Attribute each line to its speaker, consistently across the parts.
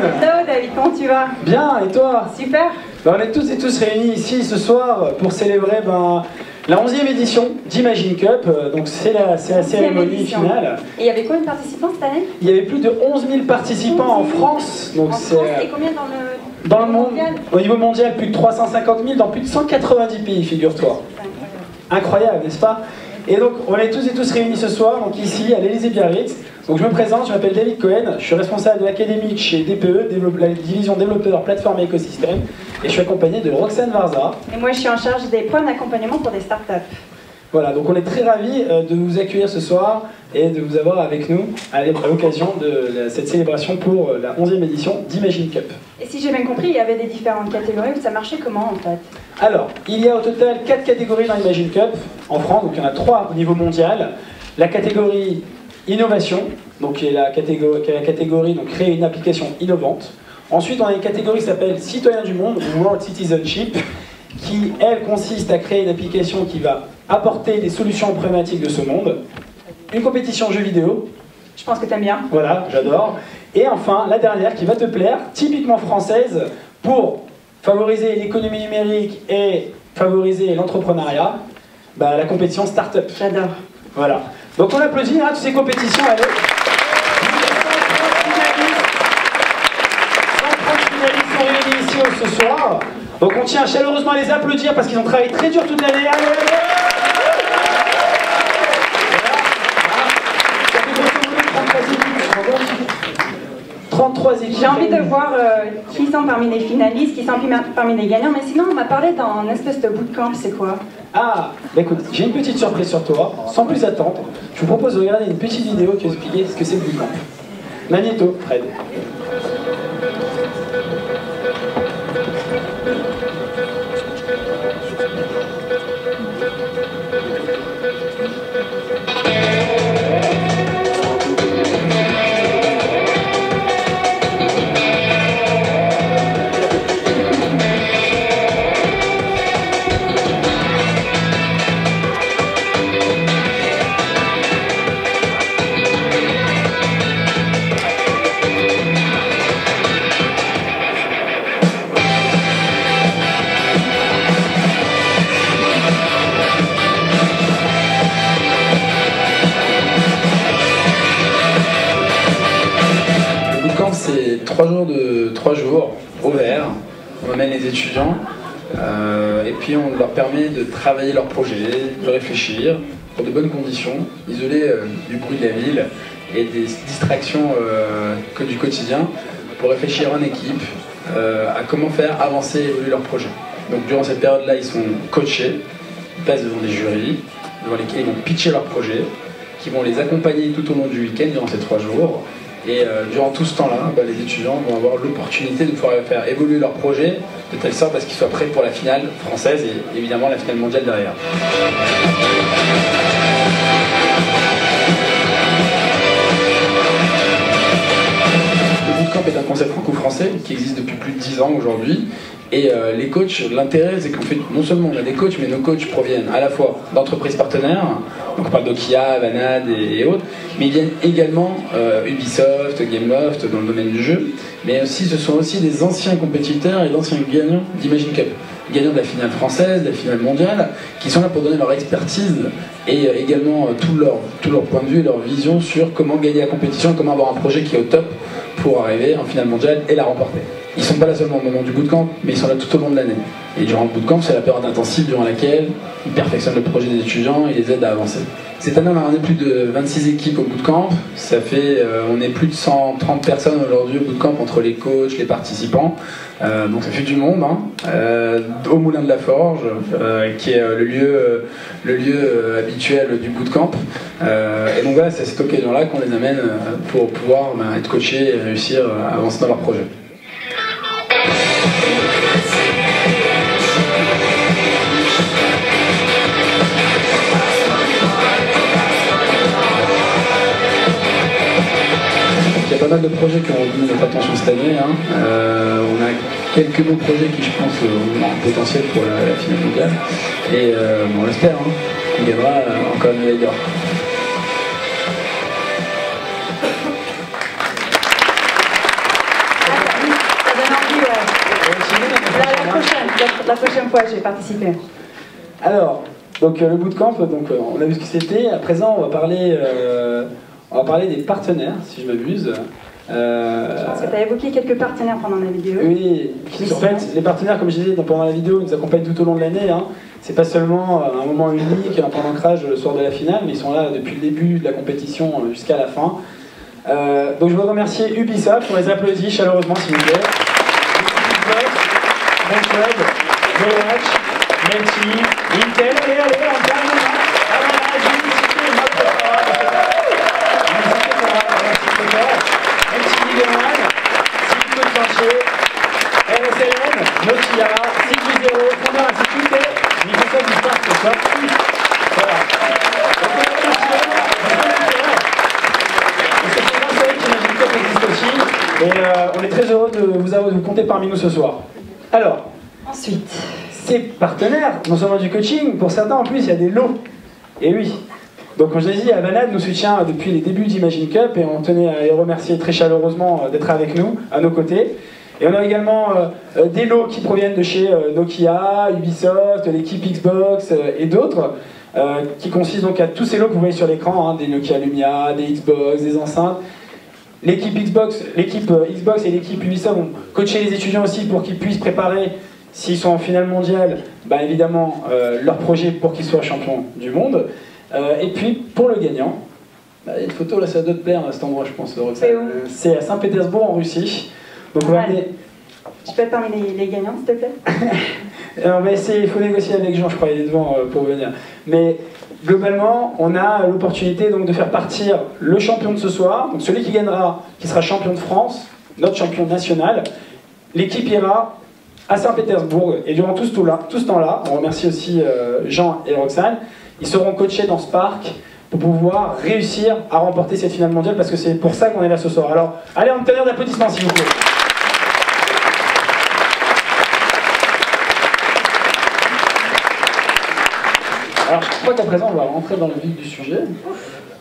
Speaker 1: Hello David, comment tu vas?
Speaker 2: Bien, et toi?
Speaker 1: Super.
Speaker 2: On est toutes et tous réunis ici ce soir pour célébrer la 11e édition d'Imagine Cup. Donc c'est la cérémonie finale.
Speaker 1: Et il y avait combien de participants cette année?
Speaker 2: Il y avait plus de 11 000 participants en France. Donc
Speaker 1: en France, et combien
Speaker 2: dans le monde
Speaker 1: mondial?
Speaker 2: Au niveau mondial, plus de 350 000 dans plus de 190 pays, figure-toi. Incroyable, n'est-ce pas? Et donc, on est tous et tous réunis ce soir, donc ici, à l'Élysée-Biarritz. Donc, je me présente, je m'appelle David Cohen, je suis responsable de l'académie chez DPE, la division développeur plateforme et écosystème, et je suis accompagné de Roxane Varza.
Speaker 1: Et moi, je suis en charge des programmes d'accompagnement pour des startups.
Speaker 2: Voilà, donc on est très ravis de vous accueillir ce soir et de vous avoir avec nous à l'occasion de cette célébration pour la 11e édition d'Imagine Cup.
Speaker 1: Et si j'ai bien compris, il y avait des différentes catégories, ça marchait comment en fait?
Speaker 2: Alors, il y a au total 4 catégories dans Imagine Cup en France, donc il y en a 3 au niveau mondial. La catégorie innovation, donc qui est la catégorie donc, créer une application innovante. Ensuite, on a une catégorie qui s'appelle citoyen du monde, ou World Citizenship, qui, elle, consiste à créer une application qui va apporter des solutions aux problématiques de ce monde. Une compétition jeux vidéo.
Speaker 1: Je pense que t'aimes bien.
Speaker 2: Voilà, j'adore. Et enfin, la dernière qui va te plaire, typiquement française, pour favoriser l'économie numérique et favoriser l'entrepreneuriat, la compétition Startup.
Speaker 1: J'adore.
Speaker 2: Voilà. Donc on applaudit toutes ces compétitions. Allez. 130 finalistes sont réunis ici ce soir. Donc on tient chaleureusement à les applaudir parce qu'ils ont travaillé très dur toute l'année. Allez, allez. 33 équipes.
Speaker 1: J'ai envie de voir qui sont parmi les finalistes, qui sont parmi les gagnants, mais sinon on m'a parlé d'un espèce de bootcamp, c'est quoi?
Speaker 2: Ah, écoute, j'ai une petite surprise sur toi, sans plus attendre. Je vous propose de regarder une petite vidéo qui va expliquer ce que c'est le bootcamp. Magnéto, Fred. C'est 3 jours au vert. On emmène les étudiants et puis on leur permet de travailler leur projet, de réfléchir pour de bonnes conditions, isolés du bruit de la ville et des distractions que du quotidien, pour réfléchir en équipe à comment faire avancer et évoluer leur projet. Donc durant cette période-là, ils sont coachés, ils passent devant des jurys, devant lesquels ils vont pitcher leur projet, qui vont les accompagner tout au long du week-end durant ces 3 jours. Et durant tout ce temps-là, les étudiants vont avoir l'opportunité de pouvoir faire évoluer leur projet de telle sorte à ce qu'ils soient prêts pour la finale française et évidemment la finale mondiale derrière. Le bootcamp est un concept franco-français qui existe depuis plus de 10 ans aujourd'hui. Et les coachs, l'intérêt c'est qu'en fait, non seulement on a des coachs, mais nos coachs proviennent à la fois d'entreprises partenaires, donc on parle d'Okia, Vanad et autres, mais ils viennent également Ubisoft, Gameloft dans le domaine du jeu, mais aussi ce sont aussi des anciens compétiteurs et d'anciens gagnants d'Imagine Cup, gagnants de la finale française, de la finale mondiale, qui sont là pour donner leur expertise et également tout leur point de vue et leur vision sur comment gagner la compétition, comment avoir un projet qui est au top pour arriver en finale mondiale et la remporter. Ils ne sont pas là seulement au moment du bootcamp, mais ils sont là tout au long de l'année. Et durant le bootcamp, c'est la période intensive durant laquelle ils perfectionnent le projet des étudiants et les aident à avancer. Cette année, on a ramené plus de 26 équipes au bootcamp. Ça fait, on est plus de 130 personnes aujourd'hui au bootcamp entre les coachs, les participants. Donc ça fait du monde, au Moulin de la Forge, qui est le lieu habituel du bootcamp. Et donc voilà, c'est à cette occasion-là qu'on les amène pour pouvoir être coachés et réussir à avancer dans leur projet. Il y a pas mal de projets qui ont retenu notre attention cette année. On a quelques beaux projets qui, je pense, ont un potentiel pour la finale mondiale. Et on l'espère, on gagnera encore une médaille d'or.
Speaker 1: La prochaine fois, je vais participer.
Speaker 3: Alors, donc le bootcamp, donc, on a vu ce que c'était. À présent, on va parler des partenaires, si je m'abuse.
Speaker 1: Je pense que tu as évoqué quelques partenaires pendant la vidéo.
Speaker 3: Oui, en fait, les partenaires, comme je disais pendant la vidéo, nous accompagnent tout au long de l'année. Hein. C'est pas seulement un moment unique, un point d'ancrage le soir de la finale, mais ils sont là depuis le début de la compétition jusqu'à la fin. Donc je veux remercier Ubisoft, on les applaudit chaleureusement s'il vous plaît. Ubisoft, Watch, Melty, Intel, allez, on termine. RSLN, Nokia, CQ0, Fondeur Institute et Microsoft du Spark, ce soir. Voilà. Et on est très heureux de vous compter parmi nous ce soir. Alors,
Speaker 1: ensuite,
Speaker 3: ces partenaires, non seulement du coaching, pour certains en plus il y a des lots. Et oui. Donc comme je l'ai dit, Avanade nous soutient depuis les débuts d'Imagine Cup et on tenait à les remercier très chaleureusement d'être avec nous, à nos côtés. Et on a également des lots qui proviennent de chez Nokia, Ubisoft, l'équipe Xbox et d'autres, qui consistent donc à tous ces lots que vous voyez sur l'écran, hein, des Nokia Lumia, des Xbox, des enceintes. L'équipe Xbox et l'équipe Ubisoft vont coacher les étudiants aussi pour qu'ils puissent préparer, s'ils sont en finale mondiale, bah évidemment leur projet pour qu'ils soient champions du monde. Et puis pour le gagnant, bah, il y a une photo là, ça doit te plaire à cet endroit, je pense. C'est à Saint-Pétersbourg en Russie. Donc on va
Speaker 1: tu peux être parmi les gagnants, s'il te plaît?
Speaker 3: On va essayer, il faut négocier avec Jean, je crois, il est devant pour venir. Mais globalement, on a l'opportunité donc de faire partir le champion de ce soir, donc celui qui gagnera, qui sera champion de France, notre champion national. L'équipe ira à Saint-Pétersbourg et durant tout ce temps-là, on remercie aussi Jean et Roxane, ils seront coachés dans ce parc pour pouvoir réussir à remporter cette finale mondiale parce que c'est pour ça qu'on est là ce soir. Alors, allez, en tonnerre d'applaudissements s'il vous plaît. Alors, je crois qu'à présent, on va rentrer dans le vif du sujet.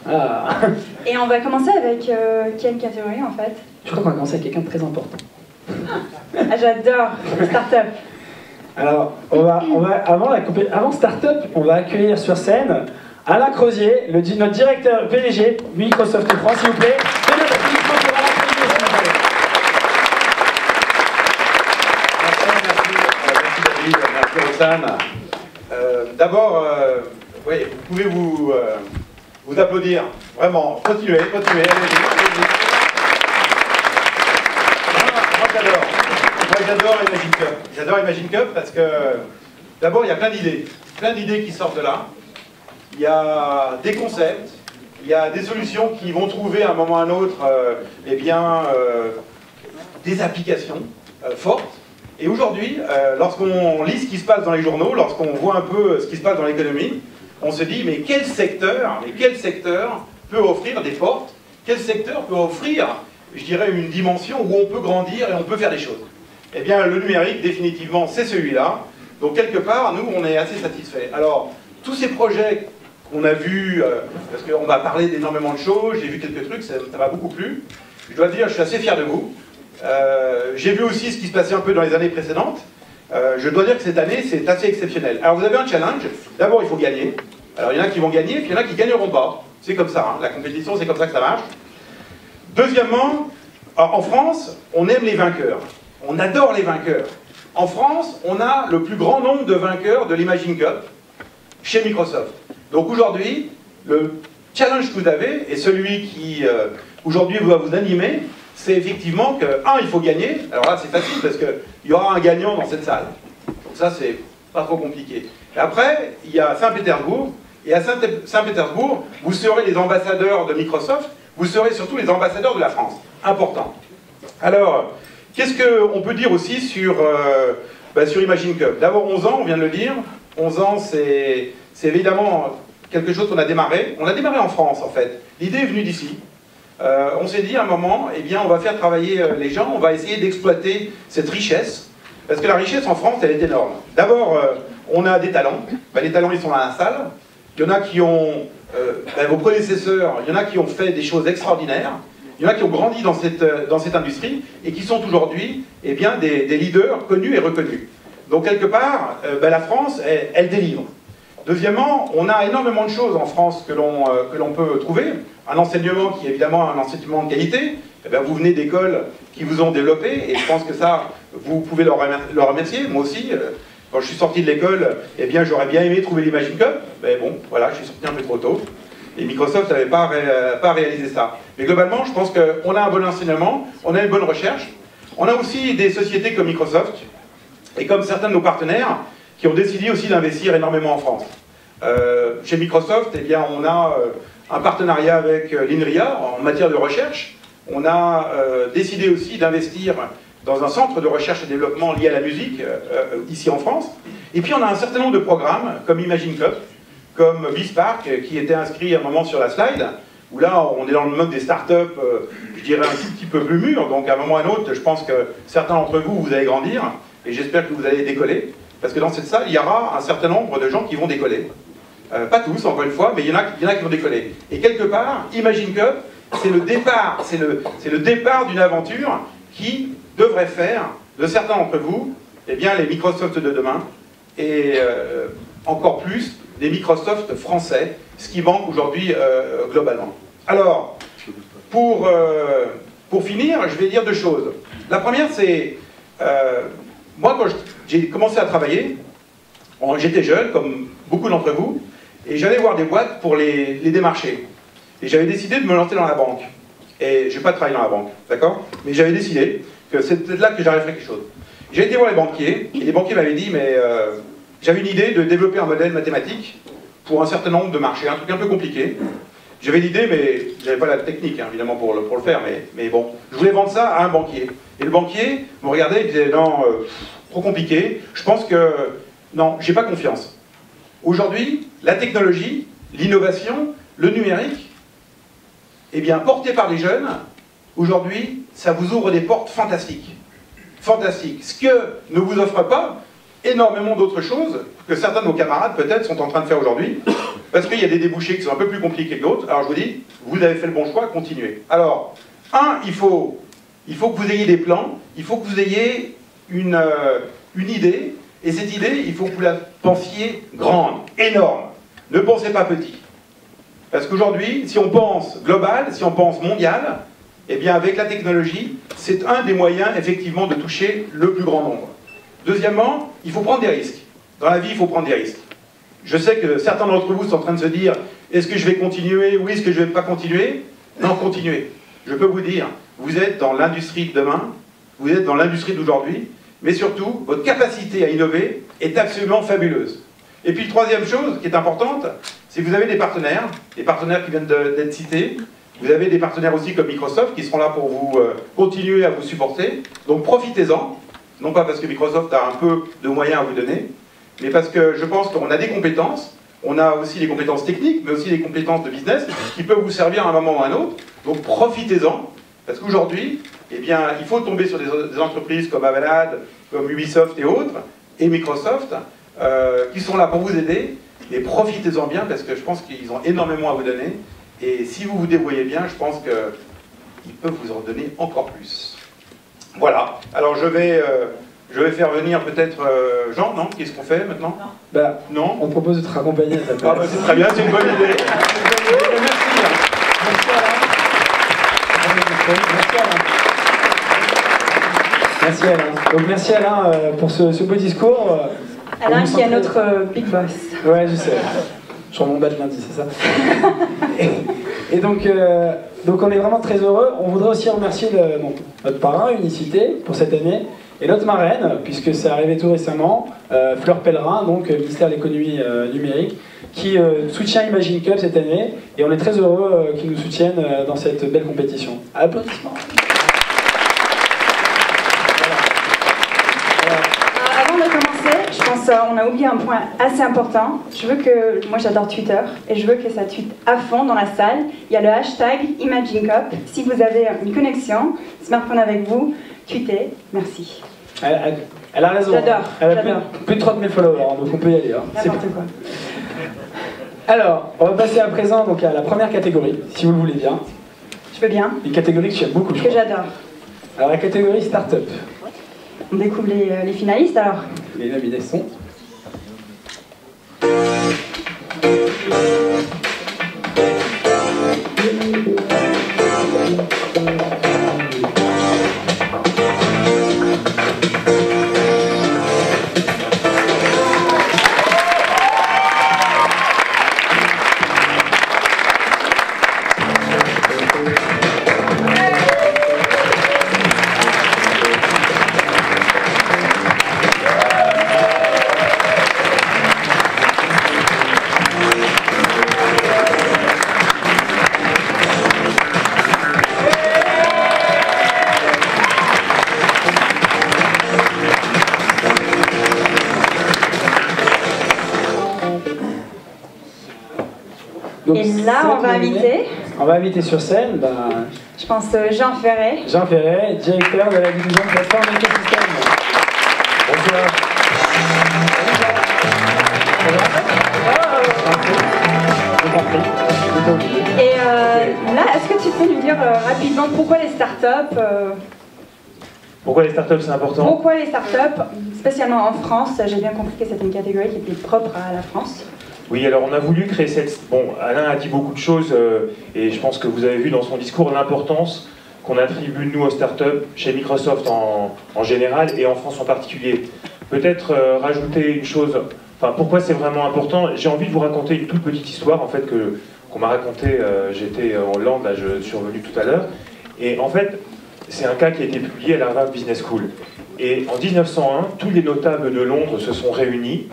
Speaker 3: Ah.
Speaker 1: Et on va commencer avec quelle catégorie en fait?
Speaker 3: Je crois qu'on va commencer avec quelqu'un de très important.
Speaker 1: Ah, j'adore, start-up.
Speaker 3: Alors, avant start-up, on va accueillir sur scène Alain Crozier, notre directeur PDG Microsoft France, s'il vous plaît.
Speaker 4: Merci David, merci Roxane. D'abord, oui, vous pouvez vous applaudir. Vraiment, continuez, allez-y. Moi j'adore Imagine Cup. J'adore Imagine Cup parce que d'abord il y a plein d'idées qui sortent de là. Il y a des concepts, il y a des solutions qui vont trouver à un moment ou à un autre des applications fortes. Et aujourd'hui, lorsqu'on lit ce qui se passe dans les journaux, lorsqu'on voit un peu ce qui se passe dans l'économie, on se dit mais quel secteur peut offrir des portes? Quel secteur peut offrir, je dirais, une dimension où on peut grandir et on peut faire des choses? Eh bien, le numérique, définitivement, c'est celui-là. Donc, quelque part, nous, on est assez satisfaits. Alors, tous ces projets qu'on a vus, parce qu'on va parler d'énormément de choses, j'ai vu quelques trucs, ça m'a beaucoup plu. Je dois dire, je suis assez fier de vous. J'ai vu aussi ce qui se passait un peu dans les années précédentes. Je dois dire que cette année, c'est assez exceptionnel. Alors, vous avez un challenge. D'abord, il faut gagner. Alors, il y en a qui vont gagner, puis il y en a qui ne gagneront pas. C'est comme ça, hein. La compétition, c'est comme ça que ça marche. Deuxièmement, en France, on aime les vainqueurs. On adore les vainqueurs. En France, on a le plus grand nombre de vainqueurs de l'Imagine Cup chez Microsoft. Donc aujourd'hui, le challenge que vous avez, et celui qui aujourd'hui va vous animer, c'est effectivement que, il faut gagner. Alors là, c'est facile parce qu'il y aura un gagnant dans cette salle. Donc ça, c'est pas trop compliqué. Et après, il y a Saint-Pétersbourg. Et à Saint-Pétersbourg, vous serez les ambassadeurs de Microsoft, vous serez surtout les ambassadeurs de la France. Important. Alors, qu'est-ce qu'on peut dire aussi sur Imagine Cup? D'abord, 11 ans, on vient de le dire. 11 ans, c'est évidemment quelque chose qu'on a démarré. On a démarré en France, en fait. L'idée est venue d'ici. On s'est dit à un moment, eh bien, on va faire travailler les gens, on va essayer d'exploiter cette richesse. Parce que la richesse en France, elle est énorme. D'abord, on a des talents. Les talents, ils sont dans la salle. Il y en a qui ont, vos prédécesseurs, il y en a qui ont fait des choses extraordinaires. Il y en a qui ont grandi dans cette industrie et qui sont aujourd'hui des leaders connus et reconnus. Donc quelque part, la France, elle délivre. Deuxièmement, on a énormément de choses en France que l'on peut trouver. Un enseignement qui est évidemment un enseignement de qualité. Eh bien, vous venez d'écoles qui vous ont développé, et je pense que ça, vous pouvez leur remercier. Moi aussi, quand je suis sorti de l'école, eh bien, j'aurais bien aimé trouver l'Imagine Cup. Mais bon, voilà, je suis sorti un peu trop tôt. Et Microsoft n'avait pas réalisé ça. Mais globalement, je pense qu'on a un bon enseignement, on a une bonne recherche. On a aussi des sociétés comme Microsoft, et comme certains de nos partenaires, qui ont décidé aussi d'investir énormément en France. Chez Microsoft, eh bien, on a un partenariat avec l'INRIA en matière de recherche. On a décidé aussi d'investir dans un centre de recherche et développement lié à la musique, ici en France. Et puis on a un certain nombre de programmes, comme Imagine Cup, comme BizSpark, qui était inscrit à un moment sur la slide, où là, on est dans le mode des startups, je dirais un tout petit peu plus mûrs. Donc à un moment ou à un autre, je pense que certains d'entre vous, vous allez grandir, et j'espère que vous allez décoller, parce que dans cette salle, il y aura un certain nombre de gens qui vont décoller. Pas tous, encore une fois, mais il y en a qui vont décoller. Et quelque part, Imagine Cup, c'est le départ d'une aventure qui devrait faire de certains d'entre vous, eh bien, les Microsoft de demain, et encore plus des Microsoft français, ce qui manque aujourd'hui globalement. Alors, pour finir, je vais dire deux choses. La première, c'est, moi, quand j'ai commencé à travailler, j'étais jeune, comme beaucoup d'entre vous, et j'allais voir des boîtes pour les démarcher. Et j'avais décidé de me lancer dans la banque. Et je n'ai pas travaillé dans la banque, d'accord? Mais j'avais décidé que c'était là que j'arriverais quelque chose. J'ai été voir les banquiers, et les banquiers m'avaient dit, mais j'avais une idée de développer un modèle mathématique pour un certain nombre de marchés, un truc un peu compliqué. J'avais l'idée, mais je n'avais pas la technique, hein, évidemment, pour le faire, mais bon. Je voulais vendre ça à un banquier. Et le banquier me regardait et disait, non, trop compliqué, je pense que, non, j'ai pas confiance. Aujourd'hui, la technologie, l'innovation, le numérique, eh bien, porté par les jeunes, aujourd'hui, ça vous ouvre des portes fantastiques. Fantastiques. Ce que ne vous offre pas énormément d'autres choses que certains de nos camarades, peut-être, sont en train de faire aujourd'hui, parce qu'il y a des débouchés qui sont un peu plus compliqués que d'autres. Alors, je vous dis, vous avez fait le bon choix, continuez. Alors, il faut que vous ayez des plans, il faut que vous ayez une idée, et cette idée, il faut que vous la pensiez grande, énorme. Ne pensez pas petit. Parce qu'aujourd'hui, si on pense global, si on pense mondial, eh bien avec la technologie, c'est un des moyens effectivement de toucher le plus grand nombre. Deuxièmement, il faut prendre des risques. Dans la vie, il faut prendre des risques. Je sais que certains d'entre vous sont en train de se dire, est-ce que je vais continuer ou est-ce que je ne vais pas continuer? Non, continuez. Je peux vous dire, vous êtes dans l'industrie de demain, vous êtes dans l'industrie d'aujourd'hui, mais surtout, votre capacité à innover est absolument fabuleuse. Et puis, troisième chose qui est importante, c'est que vous avez des partenaires qui viennent d'être cités. Vous avez des partenaires aussi comme Microsoft qui seront là pour vous continuer à vous supporter. Donc profitez-en, non pas parce que Microsoft a un peu de moyens à vous donner, mais parce que je pense qu'on a des compétences, on a aussi les compétences techniques, mais aussi les compétences de business qui peuvent vous servir à un moment ou à un autre. Donc profitez-en, parce qu'aujourd'hui, eh bien, il faut tomber sur des entreprises comme Avanade, comme Ubisoft et autres, et Microsoft, qui sont là pour vous aider, et profitez-en bien, parce que je pense qu'ils ont énormément à vous donner, et si vous vous débrouillez bien, je pense qu'ils peuvent vous en donner encore plus. Voilà, alors je vais faire venir peut-être Jean, non? Qu'est-ce qu'on fait maintenant?
Speaker 3: Non. On propose de te raccompagner à ta place.
Speaker 4: Ah bah c'est très bien, c'est une bonne idée.
Speaker 3: Merci Alain. Donc merci Alain pour ce beau discours.
Speaker 1: Alain qui est notre big boss.
Speaker 3: Ouais, je sais. Je suis en mon badge lundi, c'est ça. Et donc on est vraiment très heureux. On voudrait aussi remercier notre parrain, Unicité, pour cette année, et notre marraine, puisque c'est arrivé tout récemment, Fleur Pellerin, donc ministère de l'économie numérique, qui soutient Imagine Cup cette année, et on est très heureux qu'ils nous soutiennent dans cette belle compétition. Applaudissements.
Speaker 1: Avant de commencer, je pense qu'on a oublié un point assez important. Moi j'adore Twitter, et je veux que ça tweete à fond dans la salle. Il y a le hashtag Imagine Cup. Si vous avez une connexion, smartphone avec vous, tweetez. Merci.
Speaker 3: Elle a raison.
Speaker 1: J'adore.
Speaker 3: Elle a plus de 30 000 followers, donc on peut y aller. Hein.
Speaker 1: N'importe quoi.
Speaker 3: Alors, on va passer à présent donc, à la première catégorie, si vous le voulez bien.
Speaker 1: Je veux bien.
Speaker 3: Une catégorie que j'aime beaucoup.
Speaker 1: Que j'adore.
Speaker 3: Alors, la catégorie Startup.
Speaker 1: On découvre les finalistes alors.
Speaker 3: les nominés sont... Donc,
Speaker 1: et là, on va inviter
Speaker 3: sur scène,
Speaker 1: je pense, Jean Ferret.
Speaker 3: Jean Ferret, directeur de la division de plateforme écosystème. Bonsoir.
Speaker 1: Et là, est-ce que tu peux nous dire rapidement pourquoi les startups
Speaker 5: Pourquoi les startups c'est important?
Speaker 1: Pourquoi les startups, spécialement en France? J'ai bien compris que c'était une catégorie qui était propre à la France.
Speaker 5: Oui, alors on a voulu créer cette... Bon, Alain a dit beaucoup de choses et je pense que vous avez vu dans son discours l'importance qu'on attribue nous aux startups chez Microsoft en général et en France en particulier. Peut-être rajouter une chose, enfin pourquoi c'est vraiment important. J'ai envie de vous raconter une toute petite histoire en fait qu'on m'a racontée. J'étais en Hollande, là je suis revenu tout à l'heure, et en fait c'est un cas qui a été publié à la Harvard Business School. Et en 1901, tous les notables de Londres se sont réunis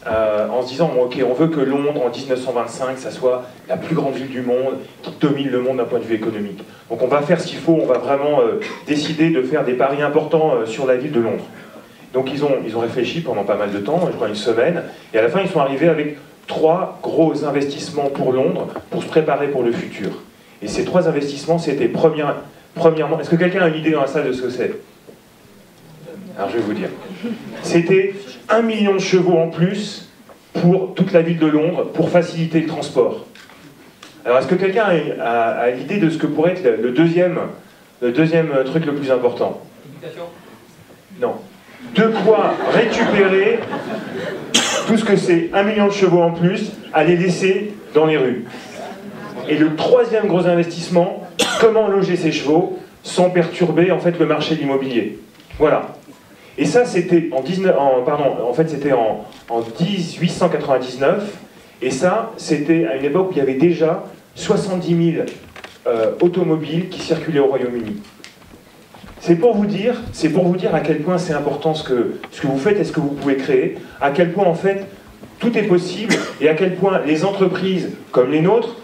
Speaker 5: en se disant bon, ok, on veut que Londres en 1925 ça soit la plus grande ville du monde qui domine le monde d'un point de vue économique. Donc on va faire ce qu'il faut, on va vraiment décider de faire des paris importants sur la ville de Londres. Donc ils ont réfléchi pendant pas mal de temps, je crois une semaine, et à la fin ils sont arrivés avec 3 gros investissements pour Londres pour se préparer pour le futur. Et ces 3 investissements c'était premièrement, est-ce que quelqu'un a une idée dans la salle de ce que c'est? Alors je vais vous dire. C'était 1 million de chevaux en plus pour toute la ville de Londres pour faciliter le transport. Alors est-ce que quelqu'un a l'idée de ce que pourrait être le deuxième truc le plus important? Non. De quoi récupérer tout ce que c'est 1 million de chevaux en plus à les laisser dans les rues. Et le 3e gros investissement, comment loger ces chevaux sans perturber en fait le marché de l'immobilier. Voilà. Et ça, c'était en 1899, et ça, c'était à une époque où il y avait déjà 70 000 automobiles qui circulaient au Royaume-Uni. C'est pour vous dire à quel point c'est important ce que vous faites et ce que vous pouvez créer, à quel point en fait tout est possible, et à quel point les entreprises comme les nôtres,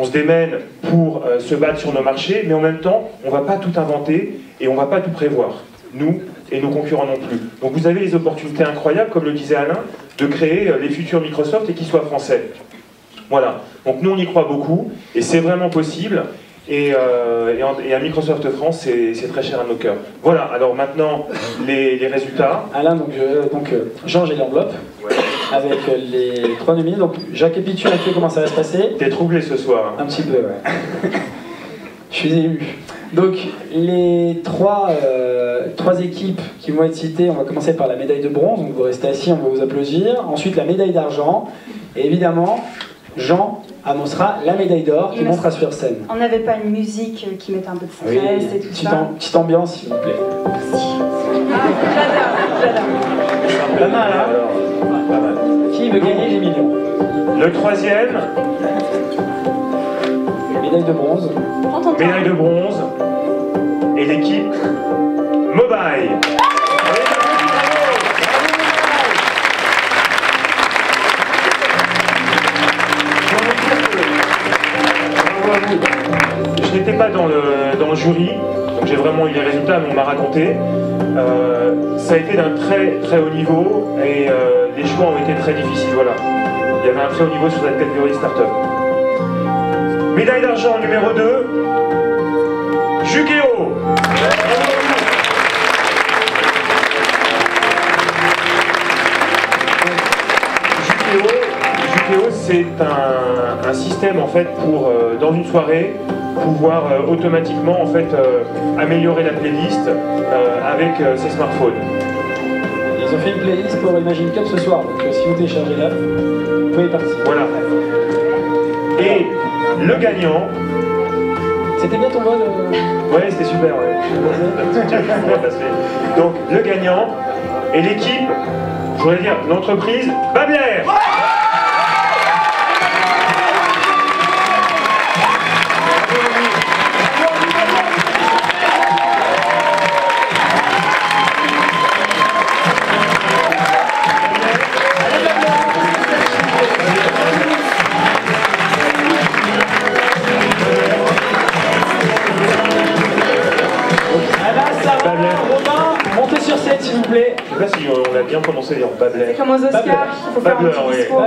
Speaker 5: on se démène pour se battre sur nos marchés, mais en même temps, on ne va pas tout inventer et on ne va pas tout prévoir. Nous et nos concurrents non plus. Donc vous avez les opportunités incroyables, comme le disait Alain, de créer les futurs Microsoft et qu'ils soient français. Voilà. Donc nous on y croit beaucoup, et c'est vraiment possible, et à Microsoft France, c'est très cher à nos cœurs. Voilà, alors maintenant, les résultats.
Speaker 3: Alain, donc Jean, j'ai l'enveloppe, avec les 3 nominés. Donc Jacques et Pitu, on sait comment ça va se passer.
Speaker 5: T'es troublé ce soir.
Speaker 3: Un petit peu, ouais. Je suis ému. Donc, les 3 équipes qui vont être citées, on va commencer par la médaille de bronze, donc vous restez assis, on va vous applaudir. Ensuite, la médaille d'argent. Et évidemment, Jean annoncera la médaille d'or qui montera sur scène.
Speaker 1: On n'avait pas une musique qui mettait un peu de stress et tout ça.
Speaker 3: Petite ambiance, s'il vous plaît.
Speaker 1: Merci. J'adore.
Speaker 3: Pas mal, hein? Pas mal. Qui veut gagner les millions?
Speaker 5: Le 3e.
Speaker 3: Médaille de bronze.
Speaker 5: Médaille de bronze. Et l'équipe Mobile. Je n'étais pas dans le jury, donc j'ai vraiment eu les résultats, mais on m'a raconté. Ça a été d'un très très haut niveau et les choix ont été très difficiles. Voilà. Il y avait un très haut niveau sur cette catégorie start-up. Médaille d'argent numéro 2, Jukeo. Jukeo, c'est un système en fait pour, dans une soirée, pouvoir automatiquement en fait améliorer la playlist avec ses smartphones.
Speaker 3: Ils ont fait une playlist pour Imagine Cup ce soir, donc si vous téléchargez l'app, vous pouvez y participer.
Speaker 5: Voilà. Et le gagnant...
Speaker 3: C'était bien ton vol
Speaker 5: Ouais, c'était super, ouais. Donc, le gagnant et l'équipe, je voudrais dire, l'entreprise Babler.
Speaker 3: Montez sur scène s'il vous plaît.
Speaker 5: Je sais pas si on a bien prononcé en Babler.
Speaker 1: C'est comme aux Oscars, il faut faire un petit discours.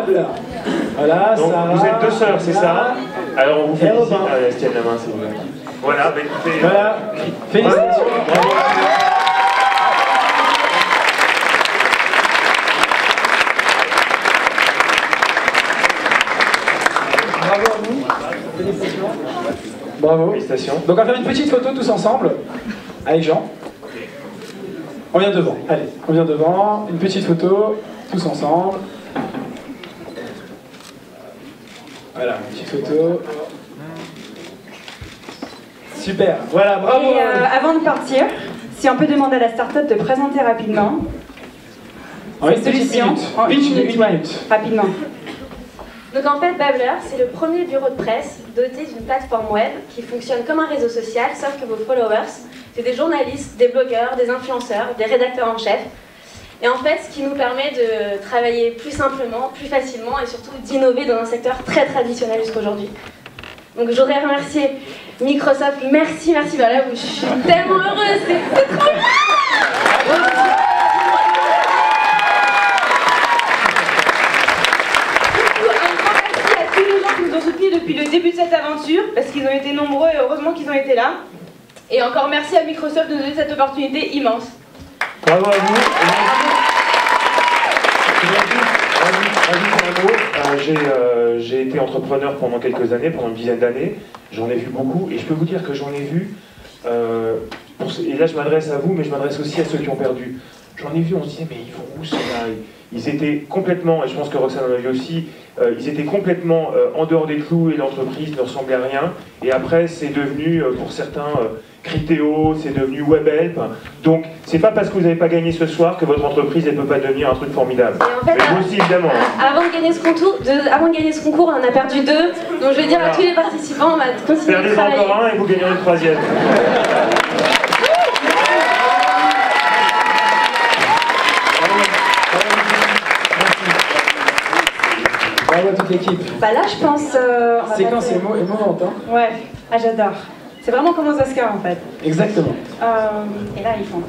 Speaker 3: Voilà,
Speaker 5: donc
Speaker 3: Sarah,
Speaker 5: vous êtes deux sœurs, c'est ça? Alors on vous félicite. Allez, tiens la main, c'est vous. Voilà, bah écoutez.
Speaker 3: Voilà, félicitations.
Speaker 5: Bravo.
Speaker 3: Bravo à vous. Félicitations. Bravo.
Speaker 5: Félicitations.
Speaker 3: Donc on va faire une petite photo tous ensemble avec Jean. On vient devant. Allez, on vient devant. Une petite photo tous ensemble. Voilà, une petite photo. Super. Voilà, bravo.
Speaker 1: Et avant de partir, si on peut demander à la start-up de présenter rapidement
Speaker 3: En une
Speaker 1: sa
Speaker 3: petite
Speaker 1: solution
Speaker 3: minute.
Speaker 1: en
Speaker 3: Pitch
Speaker 1: une
Speaker 3: de
Speaker 1: minute,
Speaker 3: une
Speaker 1: ouais,
Speaker 3: minute.
Speaker 1: rapidement.
Speaker 6: Donc en fait, Babler, c'est le premier bureau de presse doté d'une plateforme web qui fonctionne comme un réseau social, sauf que vos followers, c'est des journalistes, des blogueurs, des influenceurs, des rédacteurs en chef. Et en fait, ce qui nous permet de travailler plus simplement, plus facilement et surtout d'innover dans un secteur très traditionnel jusqu'aujourd'hui. Donc je voudrais remercier Microsoft. Merci, merci, voilà, je suis tellement heureuse, c'est trop bien.
Speaker 7: Depuis le début de cette aventure, parce qu'ils ont été nombreux et heureusement qu'ils ont été là. Et encore merci à Microsoft de nous donner cette opportunité immense.
Speaker 5: Bravo à vous. J'ai été entrepreneur pendant quelques années, pendant une dizaine d'années. J'en ai vu beaucoup et je peux vous dire que j'en ai vu, et là je m'adresse à vous, mais je m'adresse aussi à ceux qui ont perdu. J'en ai vu, on se disait, mais ils vont où ceux-là? Ils étaient complètement, et je pense que Roxane en a vu aussi, ils étaient complètement en dehors des clous et l'entreprise ne ressemblait à rien. Et après, c'est devenu, pour certains, Criteo, c'est devenu Webhelp. Donc, c'est pas parce que vous n'avez pas gagné ce soir que votre entreprise ne peut pas devenir un truc formidable.
Speaker 6: Et en fait,
Speaker 5: mais vous aussi, évidemment.
Speaker 6: Avant de gagner ce concours, on en a perdu 2. Donc je vais dire à tous les participants, on va continuer de
Speaker 5: Perdez
Speaker 6: travailler.
Speaker 5: encore un et vous gagnerez le 3e.
Speaker 3: Bravo à toute l'équipe.
Speaker 1: Bah là, je pense. On va
Speaker 3: Séquence
Speaker 1: passer-
Speaker 3: émouvante, hein.
Speaker 1: Ouais, ah, j'adore. C'est vraiment comme aux Oscars en fait.
Speaker 3: Exactement.
Speaker 1: Et là, ils font.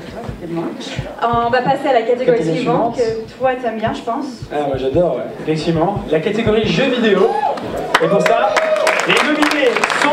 Speaker 1: On va passer à la catégorie
Speaker 3: Catégorie
Speaker 1: suivante
Speaker 3: suivante.
Speaker 1: que toi t'aimes bien, je pense.
Speaker 3: Ah, moi j'adore, ouais. Effectivement. La catégorie jeux vidéo. Et pour ça, les nominés sont.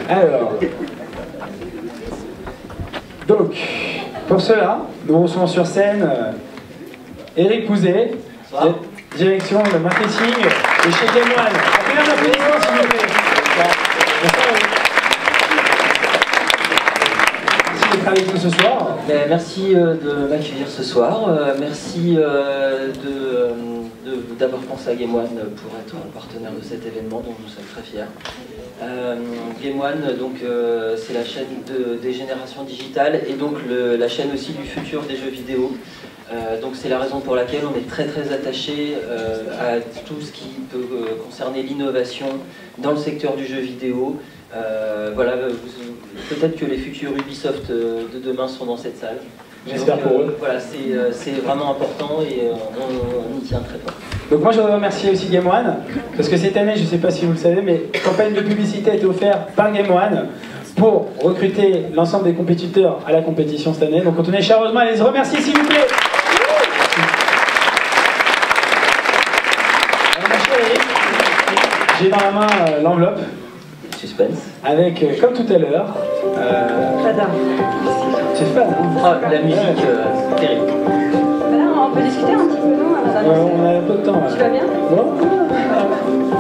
Speaker 3: Alors, donc, pour cela, nous recevons sur scène Eric Pouzet, direction de marketing de chez Game One. Appelez un applaudissement s'il vous plaît. Merci d'être avec nous ce soir.
Speaker 8: Merci de m'accueillir ce soir. Merci d'avoir pensé à Game One pour être partenaire de cet événement dont nous sommes très fiers. Game One, donc, c'est la chaîne des générations digitales et donc la chaîne aussi du futur des jeux vidéo. Donc c'est la raison pour laquelle on est très attaché à tout ce qui peut concerner l'innovation dans le secteur du jeu vidéo. Voilà, peut-être que les futurs Ubisoft de demain sont dans cette salle.
Speaker 3: J'espère pour eux.
Speaker 8: Voilà, c'est vraiment important et on y tient très fort.
Speaker 3: Donc moi je voudrais remercier aussi Game One, parce que cette année, je ne sais pas si vous le savez, mais une campagne de publicité a été offerte par Game One pour recruter l'ensemble des compétiteurs à la compétition cette année. Donc on tenait chaleureusement à les remercier s'il vous plaît. Alors, ma chérie, j'ai dans la main l'enveloppe.
Speaker 8: Suspense.
Speaker 3: Avec, comme tout à l'heure,
Speaker 1: J'adore.
Speaker 3: c'est fan, hein.
Speaker 8: Oh, la musique, c'est terrible.
Speaker 1: Bah là, on peut discuter un petit peu, non?
Speaker 3: On a un peu de temps.
Speaker 1: Tu vas bien?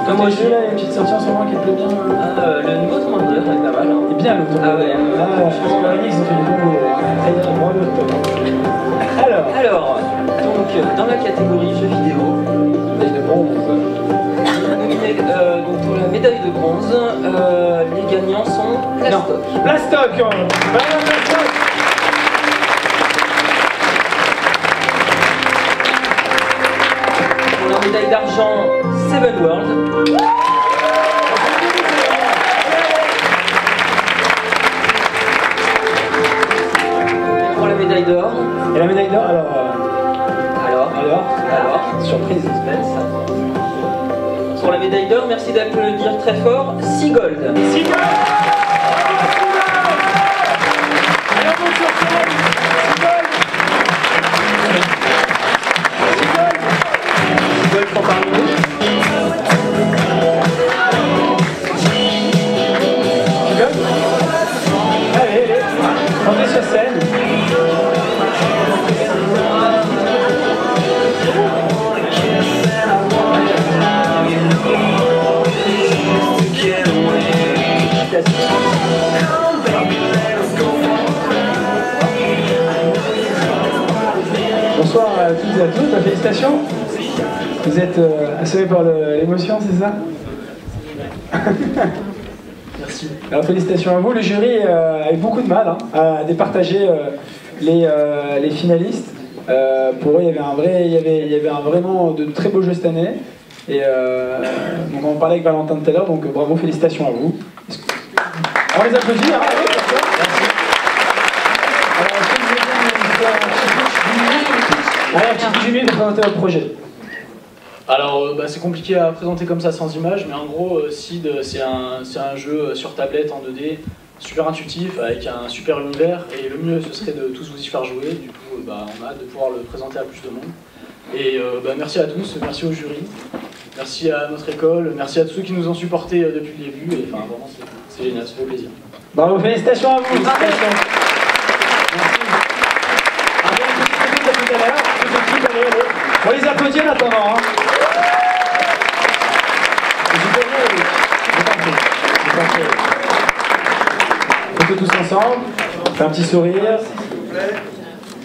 Speaker 3: Comme moi, je là, il y a une petite sortie en ce moment qui te plaît bien.
Speaker 8: Le nouveau Commander est pas mal. Hein.
Speaker 3: Et bien le tour.
Speaker 8: Ah ouais.
Speaker 3: Franchement, ils ont fait du bon boulot.
Speaker 8: Alors, donc, dans la catégorie jeux vidéo,
Speaker 3: médaille de bronze.
Speaker 8: Donc pour la médaille de bronze, les gagnants sont Plastoc.
Speaker 3: Plastoc. Plastoc.
Speaker 8: Pour la médaille d'argent, Seven World. Et pour la médaille d'or.
Speaker 3: Et la médaille d'or,
Speaker 8: Alors,
Speaker 3: surprise.
Speaker 8: Suspense. Pour la médaille d'or, merci d'applaudir très fort, Seagold.
Speaker 3: Seagold. Alors bon sur scène, Seagold sont parmi nous. Seagold. Allez, montez sur scène. Bonsoir à toutes et à tous, félicitations. Vous êtes assommés par l'émotion, c'est ça? Merci. Alors félicitations à vous. Le jury a eu beaucoup de mal à départager les finalistes. Pour eux, il y avait vraiment de très beaux jeux cette année. Et donc on en parlait avec Valentin tout à l'heure, donc bravo, félicitations à vous. On les applaudit, hein. Merci. Alors, un petit 10 minutes pour présenter votre projet.
Speaker 9: Alors, c'est compliqué à présenter comme ça sans image, mais en gros, Seed, c'est un jeu sur tablette en 2D, super intuitif, avec un super univers, et le mieux, ce serait de tous vous y faire jouer. Du coup, on a hâte de pouvoir le présenter à plus de monde. Et merci à tous, merci au jury, merci à notre école, merci à tous ceux qui nous ont supportés depuis le début, et enfin, vraiment, c'est génial, ça fait plaisir.
Speaker 3: Bravo, félicitations à vous. Félicitations. Merci. On les applaudit en attendant. On fait tous ensemble. On fait un petit sourire.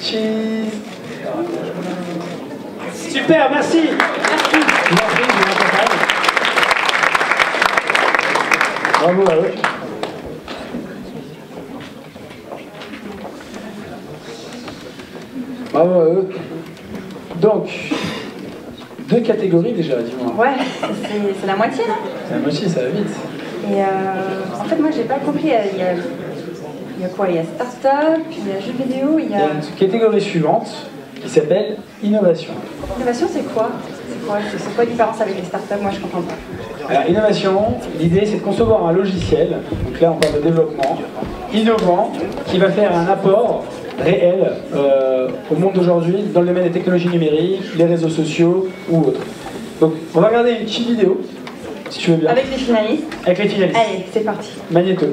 Speaker 3: Cheese. Super, merci. Bravo à eux. Bravo à eux. Donc, 2 catégories déjà, dis-moi.
Speaker 1: Ouais, c'est la moitié, non?
Speaker 3: C'est la moitié, ça va vite.
Speaker 1: Et en fait, moi, j'ai pas compris. Il y a quoi? Il y a start-up, puis il y a jeux vidéo, il y a...
Speaker 3: Il y a une catégorie suivante qui s'appelle innovation.
Speaker 1: Innovation, c'est quoi? C'est quoi la différence avec les startups? Moi, je comprends pas.
Speaker 3: Alors, innovation, l'idée, c'est de concevoir un logiciel, donc là, on parle de développement, innovant, qui va faire un apport réel au monde d'aujourd'hui dans le domaine des technologies numériques, les réseaux sociaux ou autres. Donc, on va regarder une petite vidéo, si tu veux bien.
Speaker 1: Avec les finalistes.
Speaker 3: Avec les finalistes.
Speaker 1: Allez, c'est parti.
Speaker 3: Magnéto.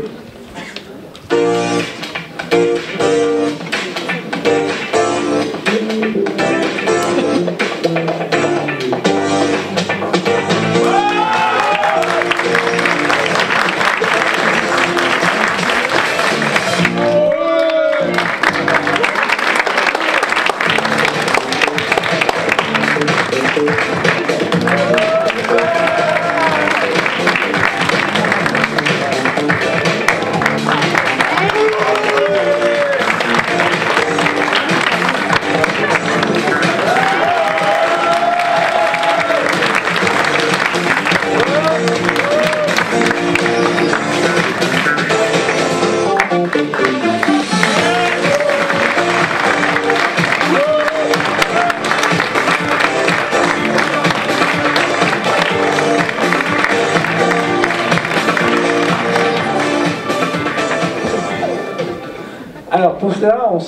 Speaker 3: pour cela, on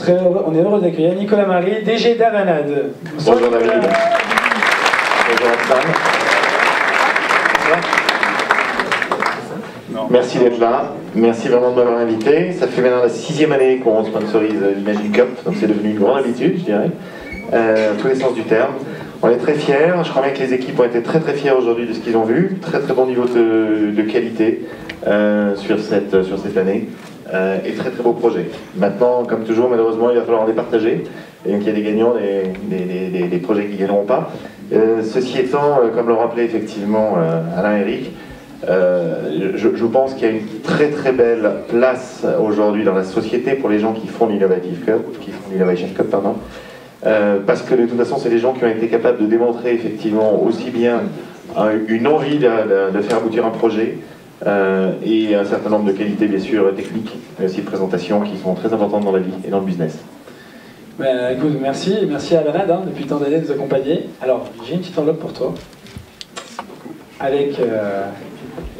Speaker 3: est heureux d'accueillir Nicolas Marie, DG d'Avanade.
Speaker 10: Bonjour David. Bonjour Axel. Merci d'être là, merci vraiment de m'avoir invité. Ça fait maintenant la 6e année qu'on sponsorise l'Imagine Cup, donc c'est devenu une grande habitude, je dirais, tous les sens du terme. On est très fiers, je crois bien que les équipes ont été très fiers aujourd'hui de ce qu'ils ont vu, très bon niveau de qualité sur cette année, et très beau projet. Maintenant, comme toujours, malheureusement, il va falloir les partager, et donc il y a des gagnants, des projets qui ne gagneront pas. Ceci étant, comme le rappelait effectivement Alain et Eric, je pense qu'il y a une très belle place aujourd'hui dans la société pour les gens qui font l'Innovation Cup, parce que de toute façon c'est des gens qui ont été capables de démontrer effectivement aussi bien une envie de faire aboutir un projet et un certain nombre de qualités bien sûr techniques, mais aussi de présentation qui sont très importantes dans la vie et dans le business.
Speaker 3: Écoute, merci à Avanade depuis tant d'années de nous accompagner. Alors j'ai une petite enveloppe pour toi avec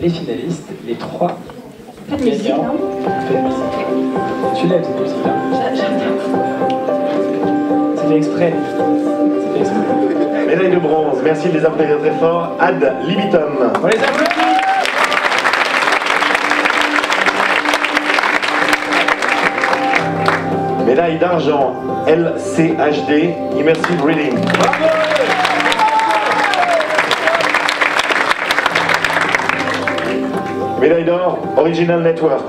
Speaker 3: les finalistes, les 3
Speaker 1: Faites musique, non?
Speaker 3: Faites musique. Tu lèves cette musique là.
Speaker 1: J'aime bien.
Speaker 3: C'est fait exprès.
Speaker 10: Médaille de bronze, merci de les applaudir très fort. Ad libitum.
Speaker 3: On les applaudit.
Speaker 10: Médaille d'argent, LCHD, Immersive Reading.
Speaker 3: Bravo.
Speaker 10: Médaille d'or, Original Network.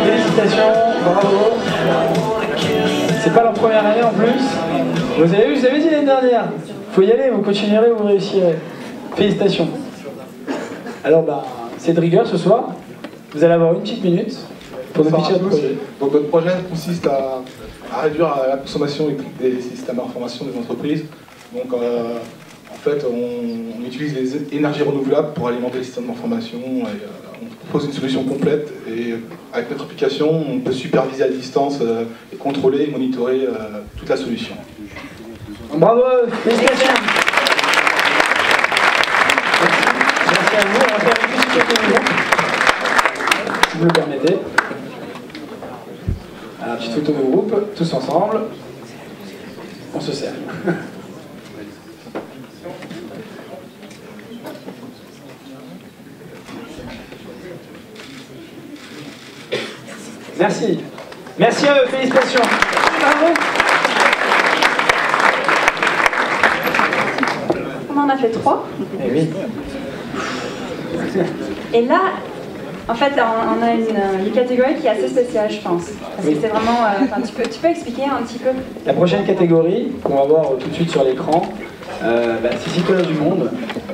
Speaker 3: Félicitations, bravo. C'est pas leur première année en plus. Vous avez vu, je vous avais dit l'année dernière. Faut y aller, vous continuerez, vous réussirez. Félicitations. Alors c'est de rigueur ce soir. Vous allez avoir une petite minute pour nous pitcher votre projet.
Speaker 11: Donc notre projet consiste à réduire la consommation électrique des systèmes d'information des entreprises. Donc en fait, on utilise les énergies renouvelables pour alimenter les systèmes d'information et on propose une solution complète. Et avec notre application, on peut superviser à distance et contrôler et monitorer toute la solution.
Speaker 3: Bravo, félicitations. Merci à vous. On va faire une petite photo, si vous le permettez. Alors, petite photo de groupe, tous ensemble. On se sert. Merci. Merci à eux, félicitations. Bravo.
Speaker 1: On en a fait 3.
Speaker 3: Eh oui.
Speaker 1: Et là, en fait, on a une catégorie qui est assez spéciale, je pense. Parce que c'est vraiment... tu peux expliquer un petit peu?
Speaker 3: La prochaine catégorie, qu'on va voir tout de suite sur l'écran, c'est Citoyens du Monde.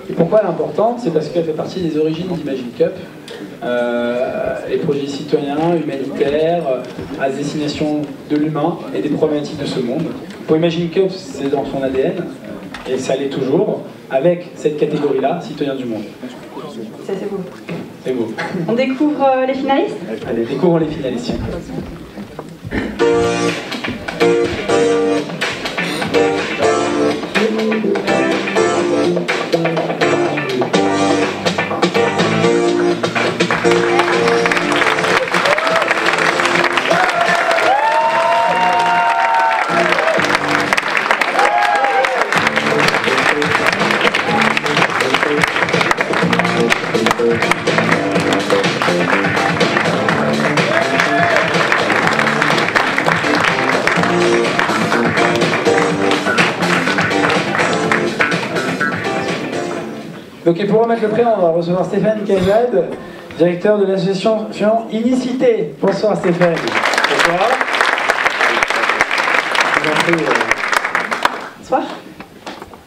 Speaker 3: Et pourquoi elle est importante? C'est parce qu'elle fait partie des origines d'Imagine Cup. Les projets citoyens, humanitaires, à destination de l'humain et des problématiques de ce monde. Pour Imagine Cup, c'est dans son ADN, et ça l'est toujours, avec cette catégorie-là, Citoyens du Monde.
Speaker 1: C'est beau.
Speaker 3: C'est beau.
Speaker 1: On découvre les finalistes?
Speaker 3: Allez, découvrons les finalistes. Donc, et pour remettre le prix, on va recevoir Stéphane Caizade, directeur de l'association Inicité. Bonsoir Stéphane. Bonsoir.
Speaker 1: Bonsoir.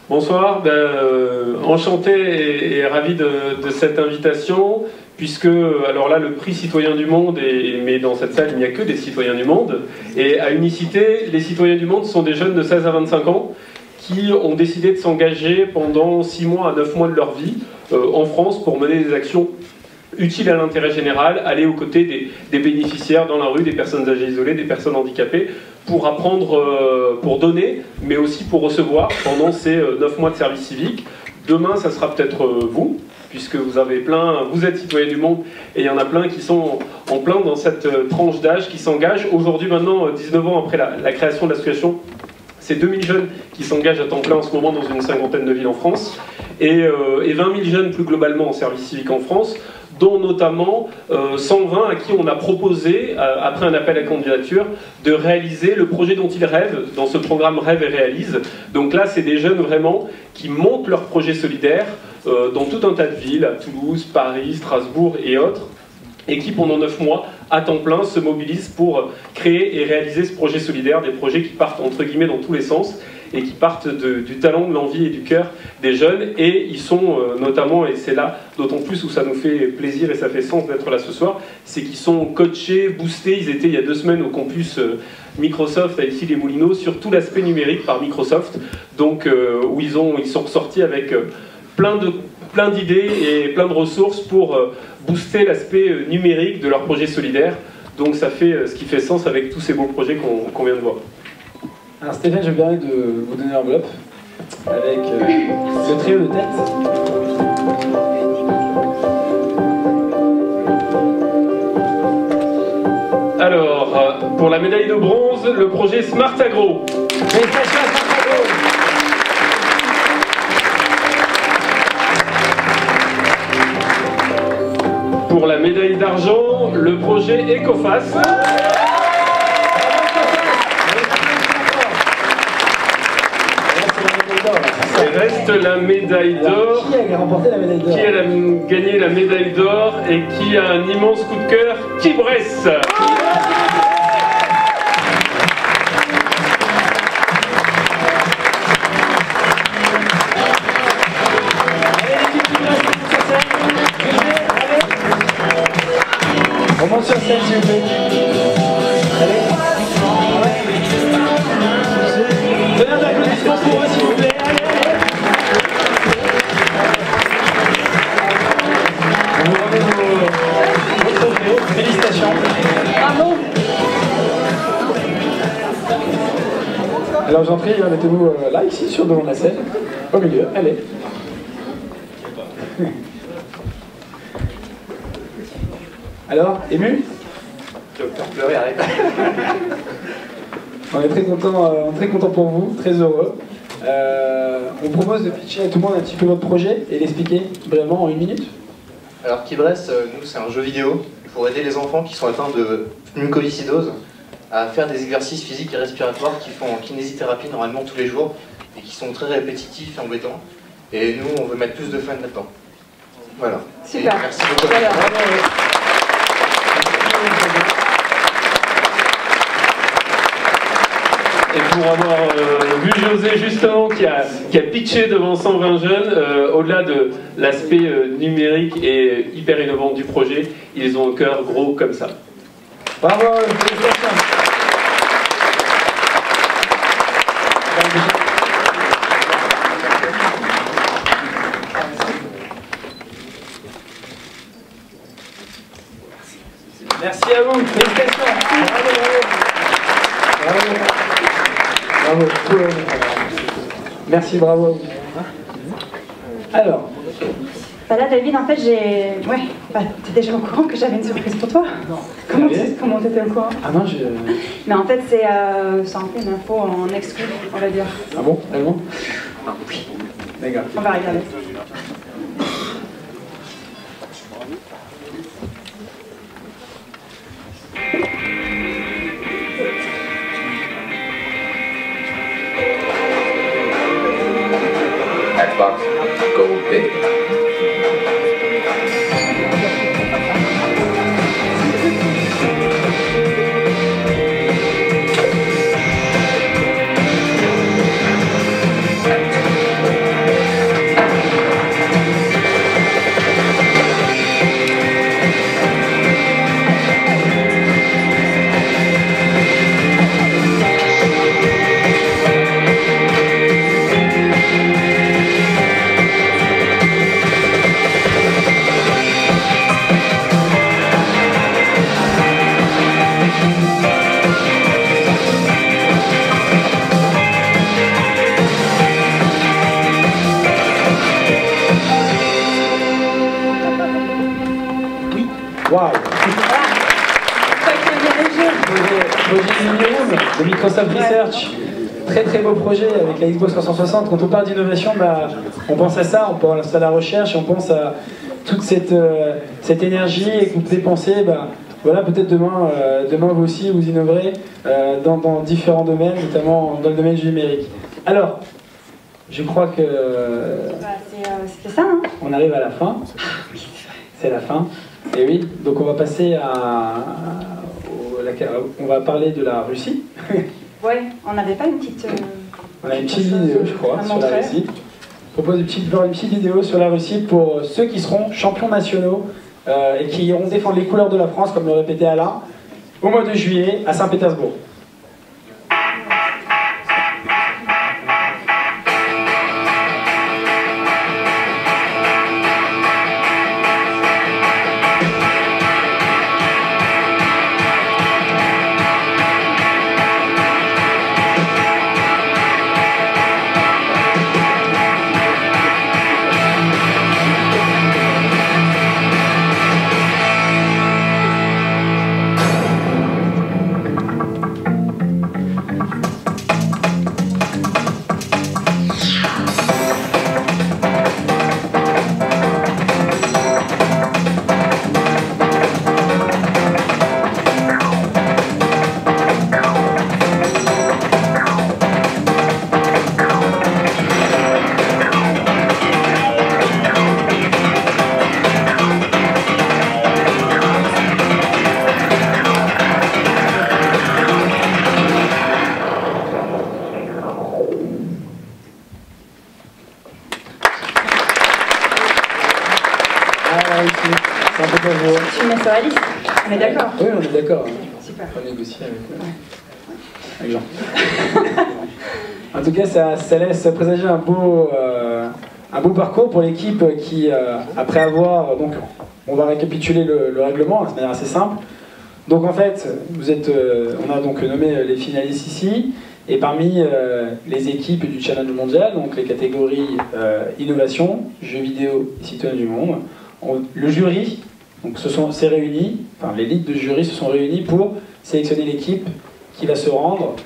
Speaker 12: Bonsoir, enchanté et ravi de cette invitation, puisque, alors là, le prix Citoyen du Monde, mais dans cette salle, il n'y a que des citoyens du monde, et à Unicité, les citoyens du monde sont des jeunes de 16 à 25 ans, qui ont décidé de s'engager pendant 6 mois à 9 mois de leur vie en France pour mener des actions utiles à l'intérêt général, aller aux côtés des bénéficiaires dans la rue, des personnes âgées isolées, des personnes handicapées, pour apprendre, pour donner, mais aussi pour recevoir pendant ces 9 mois de service civique. Demain, ça sera peut-être vous, puisque vous êtes citoyens du monde, et il y en a plein qui sont en plein dans cette tranche d'âge, qui s'engagent. Aujourd'hui, maintenant, 19 ans après la création de l'association, c'est 2000 jeunes qui s'engagent à temps plein en ce moment dans une 50aine de villes en France, et 20 000 jeunes plus globalement en service civique en France, dont notamment 120 à qui on a proposé, après un appel à candidature, de réaliser le projet dont ils rêvent, dans ce programme Rêve et Réalise. Donc là, c'est des jeunes vraiment qui montent leur projet solidaire dans tout un tas de villes, à Toulouse, Paris, Strasbourg et autres, et qui pendant 9 mois, à temps plein, se mobilisent pour créer et réaliser ce projet solidaire, des projets qui partent entre guillemets dans tous les sens, et qui partent du talent, de l'envie et du cœur des jeunes, et ils sont notamment, et c'est là d'autant plus où ça nous fait plaisir et ça fait sens d'être là ce soir, c'est qu'ils sont coachés, boostés. Ils étaient il y a 2 semaines au campus Microsoft à Issy-les-Moulineaux sur tout l'aspect numérique par Microsoft, donc où ils sont ressortis avec plein d'idées et plein de ressources pour booster l'aspect numérique de leur projet solidaire. Donc ça fait ce qui fait sens avec tous ces beaux projets qu'on vient de voir.
Speaker 3: Alors Stéphane, je me permets de vous donner l'enveloppe avec le trio de tête.
Speaker 12: Alors, pour la médaille de bronze, le projet Smart Agro.
Speaker 3: Félicitations à Smart Agro.
Speaker 12: Pour la médaille d'argent, le projet Ecofast. Il reste la médaille d'or.
Speaker 3: Qui a remporté la médaille d'or?
Speaker 12: Qui a gagné la médaille d'or et qui a un immense coup de cœur? Kibress.
Speaker 3: On monte sur scène s'il vous plaît. Allez. Donnez un applaudissement pour eux s'il vous plaît. Allez, allez. On vous remet votre vidéo. Félicitations. Bravo. Alors j'en prie, mettez-vous là, ici, sur devant la scène. Au milieu, allez. Alors, ému?
Speaker 13: Je vais me faire pleurer, arrête.
Speaker 3: On est très content pour vous, très heureux. On propose de pitcher à tout le monde un petit peu votre projet et l'expliquer brièvement en 1 minute.
Speaker 13: Alors Kibress, nous c'est un jeu vidéo pour aider les enfants qui sont atteints de mucoviscidose à faire des exercices physiques et respiratoires qui font en kinésithérapie normalement tous les jours et qui sont très répétitifs et embêtants. Et nous on veut mettre plus de fun là-dedans. Voilà.
Speaker 1: Super.
Speaker 13: Et merci beaucoup.
Speaker 1: Voilà.
Speaker 12: Et pour avoir vu José justement qui a pitché devant 120 jeunes, au-delà de l'aspect numérique et hyper innovant du projet, ils ont un cœur gros comme ça.
Speaker 3: Bravo, félicitations. Merci à vous, félicitations. Bravo. Merci, bravo à vous. Alors.
Speaker 1: Bah là, David, en fait, t'es déjà au courant que j'avais une surprise pour toi? Comment t'étais au courant?
Speaker 3: Ah non,
Speaker 1: Mais en fait, c'est un peu une info en exclu, on va dire.
Speaker 3: Ah bon? Vraiment? Ah oui. D'accord.
Speaker 1: On va regarder.
Speaker 14: Xbox, go big.
Speaker 3: projet Millennium de Microsoft Research. Très très beau projet avec la Xbox 360. Quand on parle d'innovation, bah, on pense à ça, on pense à la recherche, on pense à toute cette énergie que vous dépensez. Bah, voilà, peut-être demain, demain vous aussi vous innoverez dans différents domaines, notamment dans le domaine du numérique. Alors, je crois que
Speaker 1: c'était ça, hein.
Speaker 3: On arrive à la fin. C'est la fin. Et oui, donc on va passer on va parler de la Russie.
Speaker 1: Ouais, on n'avait pas une petite...
Speaker 3: on a une petite vidéo, je crois, sur la Russie. Je propose de voir une petite vidéo sur la Russie pour ceux qui seront champions nationaux et qui iront défendre les couleurs de la France, comme le répétait Alain, au mois de juillet à Saint-Pétersbourg.
Speaker 1: Tu mets sur la liste. On est d'accord?
Speaker 3: Oui, on est d'accord.
Speaker 1: Super.
Speaker 3: On va négocier avec Jean. En tout cas, ça laisse présager un beau parcours pour l'équipe qui, après avoir... Donc, on va récapituler le règlement de manière assez simple. Donc en fait, on a donc nommé les finalistes ici, et parmi les équipes du challenge mondial, donc les catégories innovation, jeux vidéo et citoyens du monde, le jury donc s'est réuni, enfin l'élite de jury se sont réunis pour sélectionner l'équipe qui va se rendre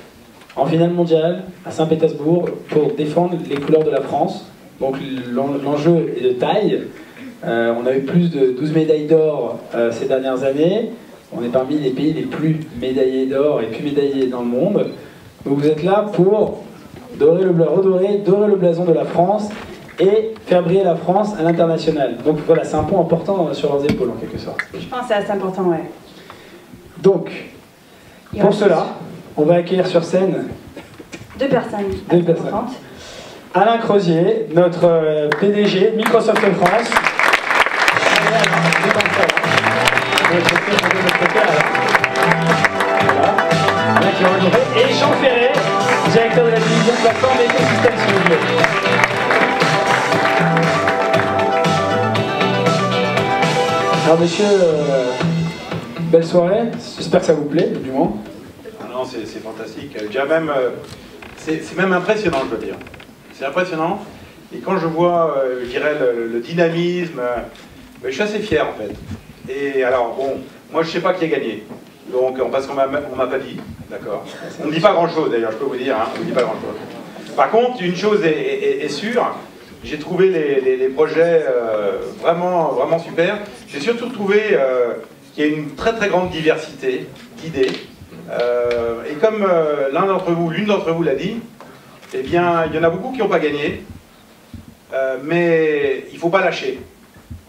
Speaker 3: en finale mondiale à Saint-Pétersbourg pour défendre les couleurs de la France. Donc l'enjeu est de taille. On a eu plus de 12 médailles d'or ces dernières années. On est parmi les pays les plus médaillés d'or et plus médaillés dans le monde. Donc vous êtes là pour dorer le blason de la France et faire briller la France à l'international. Donc voilà, c'est un point important sur leurs épaules en quelque sorte.
Speaker 1: Je pense que c'est assez important, ouais.
Speaker 3: Donc, pour cela, on va accueillir sur scène
Speaker 1: deux personnes.
Speaker 3: Alain Crozier, notre PDG Microsoft France. Et Jean Ferret, directeur de la division plateforme et écosystème, s'il vous plaît. Alors monsieur, belle soirée, j'espère que ça vous plaît, du moins.
Speaker 4: Non, c'est fantastique. C'est même impressionnant, je veux dire. C'est impressionnant. Et quand je vois, je dirais, le dynamisme, je suis assez fier en fait. Et alors, bon, moi je sais pas qui a gagné. Donc, parce qu'on m'a pas dit, d'accord. On ne dit pas grand-chose d'ailleurs, je peux vous dire, hein, on ne dit pas grand-chose. Par contre, une chose est sûre, j'ai trouvé les projets vraiment, vraiment super. J'ai surtout trouvé qu'il y a une très très grande diversité d'idées. Et comme l'une d'entre vous l'a dit, eh bien, il y en a beaucoup qui n'ont pas gagné, mais il ne faut pas lâcher.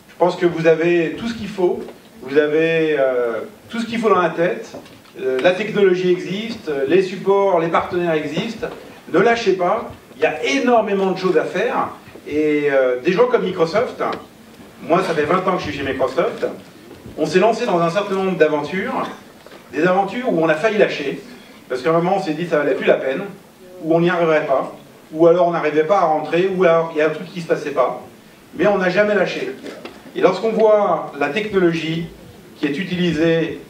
Speaker 4: Je pense que vous avez tout ce qu'il faut, vous avez tout ce qu'il faut dans la tête, la technologie existe, les supports, les partenaires existent, ne lâchez pas, il y a énormément de choses à faire, et des gens comme Microsoft, moi ça fait 20 ans que je suis chez Microsoft, on s'est lancé dans un certain nombre d'aventures, des aventures où on a failli lâcher, parce qu'à un moment on s'est dit que ça valait plus la peine, ou on n'y arriverait pas, ou alors on n'arrivait pas à rentrer, ou alors il y a un truc qui ne se passait pas, mais on n'a jamais lâché. Et lorsqu'on voit la technologie qui est utilisée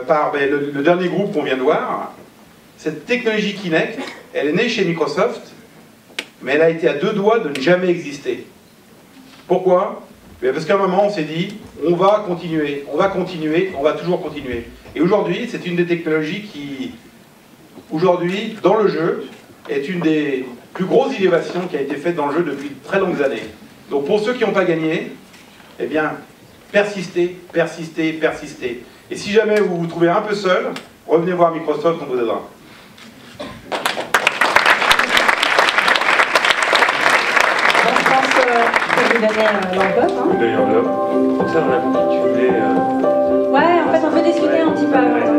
Speaker 4: par le dernier groupe qu'on vient de voir, cette technologie Kinect, elle est née chez Microsoft, mais elle a été à deux doigts de ne jamais exister. Pourquoi? Parce qu'à un moment on s'est dit, on va continuer, on va toujours continuer. Et aujourd'hui, c'est une des technologies qui, aujourd'hui, dans le jeu, est une des plus grosses innovations qui a été faite dans le jeu depuis de très longues années. Donc pour ceux qui n'ont pas gagné, eh bien, persistez, persistez, persistez. Et si jamais vous vous trouvez un peu seul, revenez voir Microsoft, on vous aidera.
Speaker 1: Je pense que je peux vous donner l'enveloppe. Hein.
Speaker 5: Vous donnez l'enveloppe. Donc ça, on a compris que tu voulais...
Speaker 1: Ouais, en fait, on peut discuter un petit peu avant.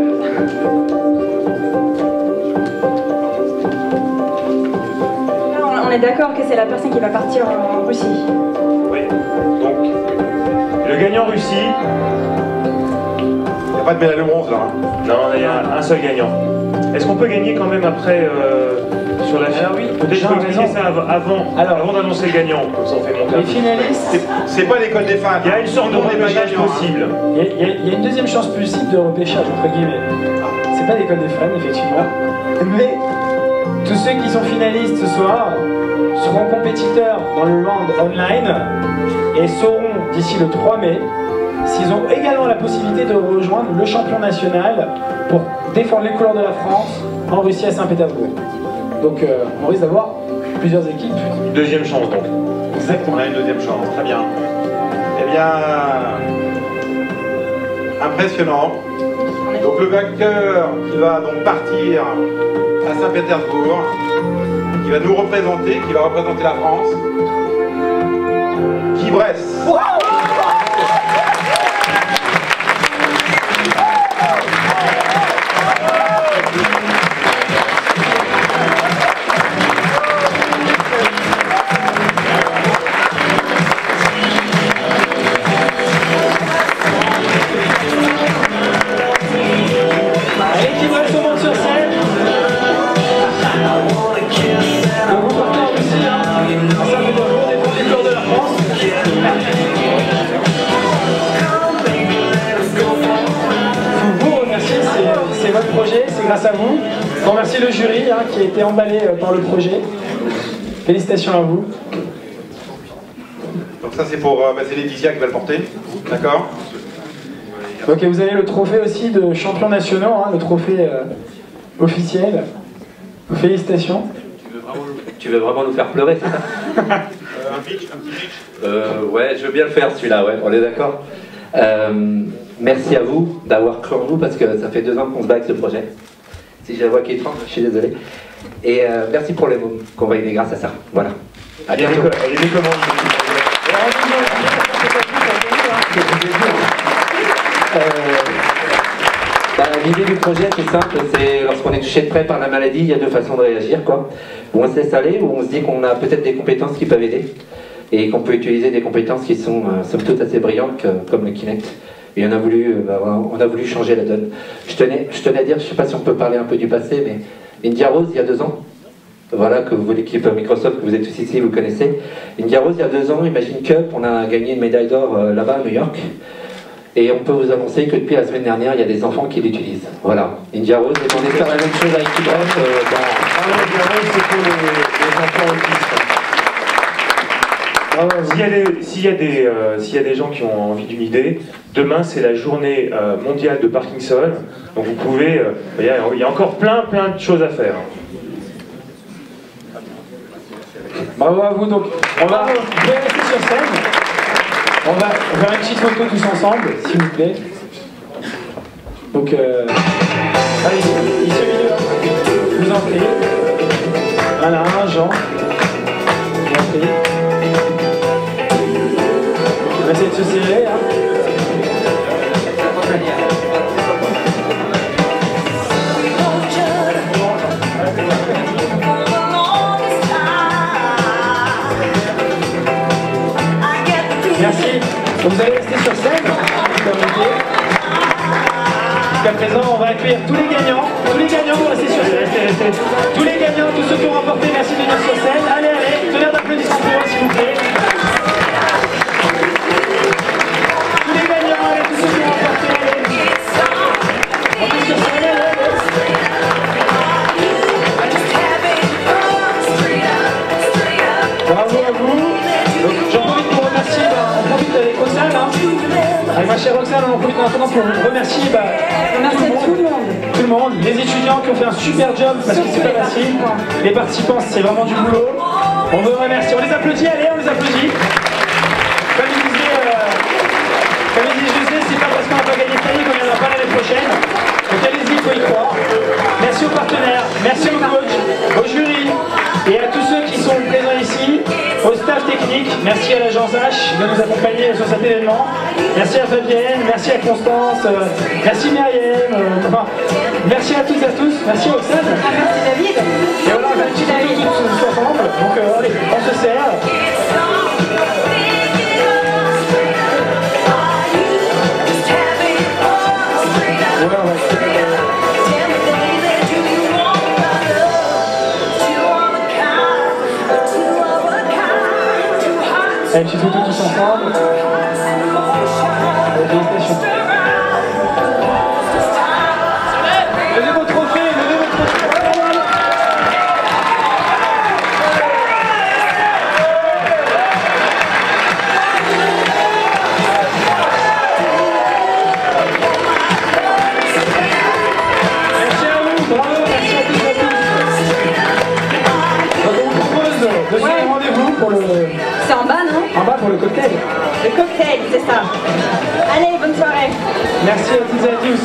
Speaker 1: On est d'accord que c'est la personne qui va partir en Russie.
Speaker 5: Oui. Donc, le gagnant Russie...
Speaker 4: Il n'y a pas de médaille de bronze là.
Speaker 5: Non, il y a un seul gagnant. Est-ce qu'on peut gagner quand même après sur la finale? Oui, peut-être que je peux expliquer ça avant d'annoncer le gagnant, comme ça on fait monter.
Speaker 3: Les finalistes,
Speaker 4: c'est pas l'école des fans.
Speaker 5: Il y a une sorte de repêchage possible.
Speaker 3: Il y a une deuxième chance possible de repêchage, entre guillemets. C'est pas l'école des fans, effectivement. Mais tous ceux qui sont finalistes ce soir seront compétiteurs dans le round online et sauront d'ici le 3 mai s'ils ont également la possibilité de rejoindre le champion national pour défendre les couleurs de la France en Russie à Saint-Pétersbourg. Donc on risque d'avoir plusieurs équipes.
Speaker 5: Une deuxième chance donc.
Speaker 4: Exactement. On a une deuxième chance, très bien. Eh bien, impressionnant. Donc le vainqueur qui va donc partir à Saint-Pétersbourg, qui va nous représenter, qui va représenter la France, Guy Bresse.
Speaker 3: Wow. C'est grâce à vous. On remercie le jury qui a été emballé par le projet. Félicitations à vous.
Speaker 4: Donc ça c'est pour c'est Laetitia qui va le porter. D'accord.
Speaker 3: Ok, vous avez le trophée aussi de champion national, le trophée officiel. Félicitations.
Speaker 14: Tu veux vraiment nous faire pleurer, c'est ça
Speaker 4: Un petit pitch.
Speaker 14: Ouais, je veux bien le faire celui-là, ouais, on est d'accord. Merci à vous d'avoir cru en vous parce que ça fait 2 ans qu'on se bat avec ce projet. Si j'ai la voix qui est tremble, je suis désolé. Et merci pour les mots qu'on va aider grâce à ça. Voilà. À bientôt. L'idée du projet, c'est simple, c'est lorsqu'on est touché de près par la maladie, il y a 2 façons de réagir, quoi. Où on se laisse aller, où on se dit qu'on a peut-être des compétences qui peuvent aider, et qu'on peut utiliser des compétences qui sont somme toute assez brillantes, comme le Kinect. Et on a voulu changer la donne. Je tenais à dire, je ne sais pas si on peut parler un peu du passé, mais India Rose, il y a 2 ans, voilà, que vous, l'équipe Microsoft, que vous êtes tous ici, vous connaissez. India Rose, il y a 2 ans, Imagine Cup, on a gagné une médaille d'or là-bas à New York. Et on peut vous annoncer que depuis la semaine dernière, il y a des enfants qui l'utilisent. Voilà, India Rose, et on espère la même chose avec Kibref.
Speaker 5: India Rose, c'est pour les enfants autistes. S'il y a des gens qui ont envie d'une idée, demain c'est la journée mondiale de Parkinson. Donc vous pouvez, il y a encore plein de choses à faire.
Speaker 3: Bravo à vous. Donc on va rester sur scène. On va faire une petite photo tous ensemble, s'il vous plaît. Donc, allez, ici au milieu, je vous en prie. Voilà, Jean. Je vous en prie. On va essayer de se serrer. Merci. Donc vous allez rester sur scène. Jusqu'à présent, on va accueillir tous les gagnants. Tous les gagnants vont rester sur scène. Tous les gagnants, tous ceux qui ont remporté, merci de venir sur scène. Allez, tonnerre d'applaudissements pour eux, s'il vous plaît. Tous les gagnants, allez, tous ceux qui ont remporté, allez. Montez sur scène, allez. Bravo à vous. Donc, j'en profite pour remercier, on profite avec Roxane. Avec ma chère Roxane, on en profite maintenant pour remercier tout le monde, les étudiants qui ont fait un super job parce que c'est pas facile, les participants c'est vraiment du boulot. On veut remercier, on les applaudit, allez on les applaudit. Comme il disait José, c'est pas parce qu'on n'a pas gagné cette année qu'on n'y en a pas l'année prochaine. Donc allez-y, il faut y croire. Merci aux partenaires, merci aux coachs, au jury et à tous ceux qui sont présents ici, au staff technique. Merci à l'agence H de nous accompagner sur cet événement. Merci à Fabienne, merci à Constance, merci Myriam, merci à toutes et à tous, merci Oxane.
Speaker 1: Merci David.
Speaker 3: Et voilà, on va tous ensemble. Donc allez, on se serre. Allez, petite photo tous ensemble. Félicitations. Levez vos trophées, levez vos trophées. Merci à vous, bravo, merci à tous et à tous. Donc on vous propose de se donner rendez-vous pour le...
Speaker 1: C'est en bas, non?
Speaker 3: En bas pour le cocktail.
Speaker 1: Le cocktail, c'est ça. Allez, bonne soirée.
Speaker 3: Merci à toutes et à tous.